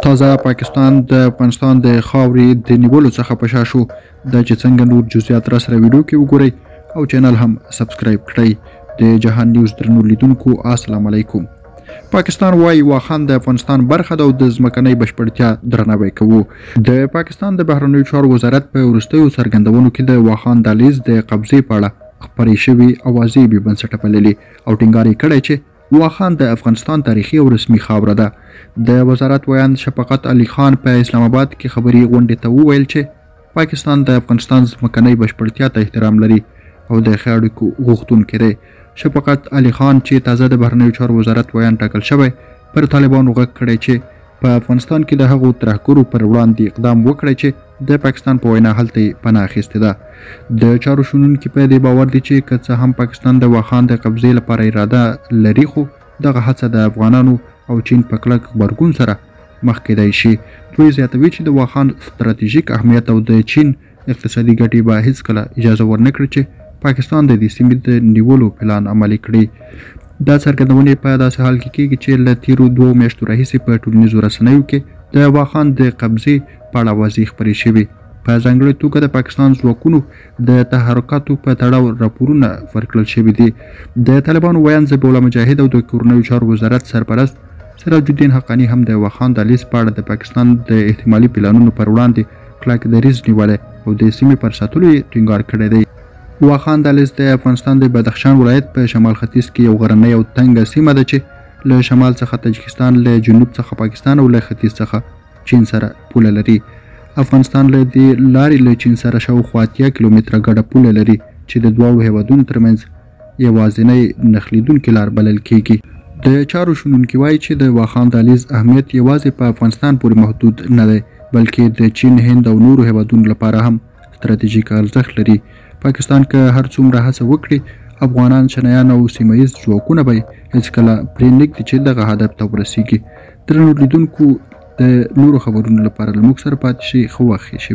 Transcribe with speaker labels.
Speaker 1: تازه پاکستان د افغانستان د خاورې د نیولو څخه په شا شو. دا چې څنګه نور جزئیات را سره ویډیو کې وګورئ او چینل هم سبسکرایب کړئ. د جهان نیوز درنو لیدونکو السلام علیکم. پاکستان وايي واخان د افغانستان برخه ده او د ځمکنۍ بشپړتیا درناوی کوو. د پاکستان د بهرنیو چارو وزارت په وروستیو څرګندونو کې د واخان دهلیز د قبضې په اړه خپرې شوې اوازې بې بنسټه بللې او ټینګار یې کړی چې واخان د افغانستان تاریخي او رسمي خاوره ده. د وزارت ویاند شفقت علي خان په اسلام آباد کې خبري غونډې ته وویل چې پاکستان د افغانستان ځمکنۍ بشپړتیا ته احترام لري او د ښه اړیکو غوښتونکی دی. شفقت علي خان چې تازه د بهرنیو چارو وزارت ویاند ټاکل شوی پر طالبانو غږ کړی چې په افغانستان کې د هغو ترهګرو پر وړاندې اقدام وکړي چې د پاکستان په وینا هلته یې پناه اخیستې ده. د چارو شنونکي په دې باور دي چې که څه هم پاکستان د واخان د قبضې لپاره اراده لري خو دغه هڅه د افغانانو او چین په کلک غبرګون سره مخ کېدای شي. دوی زیاتوي چې د واخان ستراتیژیک اهمیت او د چین اقتصادي ګټې به هیڅکله اجازه ورنه کړي چې پاکستان د دې سیمې د نیولو پلان عملي کړي. دا څرګندونې په داسې حال کې کېږي چې له تیرو 2 میاشتو راهیسې په ټولنیزو رسنیو کې د واخان د قبضې په اړه اوازې خپرې شوې. په ځانګړې توګه د پاکستان ځواکونو د تحرکاتو په تړاو راپورونه ورکړل شوي دي. د طالبانو ویاند ذبیح الله مجاهد او د کورنیو چارو وزارت سرپرست سراج الدین حقانی هم د واخان دهلیز په اړه د پاکستان د احتمالي پلانونو پر وړاندې کلک دریځ نیولی او د سیمې پر ساتلو یې ټینګار کړی دی. واخان دهلیز د افغانستان د بدخشان ولایت په شمال ختیځ کې یو غرنۍ او تنګه سیمه ده چې له شمال څخه تاجکستان، له جنوب څخه پاکستان او له ختیځ څخه چین سره پوله لري. افغانستان له دې لارې له چین سره شاوخوا 80 کیلومتره ګډه پوله لري چې د دوو هیوادونو ترمنځ یوازینۍ نښلېدونکې لار بلل کیږي. د چارو شنونکي وایي چې د واخان دهلیز اهمیت یوازې په افغانستان پورې محدود نه دی بلکې د چین، هند او نورو هیوادونو لپاره هم ستراتیژیک ارزښت لري. پاکستان که هر څومره هڅه وکړي افغانان، چینایان او سیمه ییز ځواکونه به هیڅکله پرې نږدي چې دغه هدف ته ورسیږي. درنو لیدونکو د نورو خبرونو لپاره له موږ سره پاتې شئ. ښه وخت ښه شي.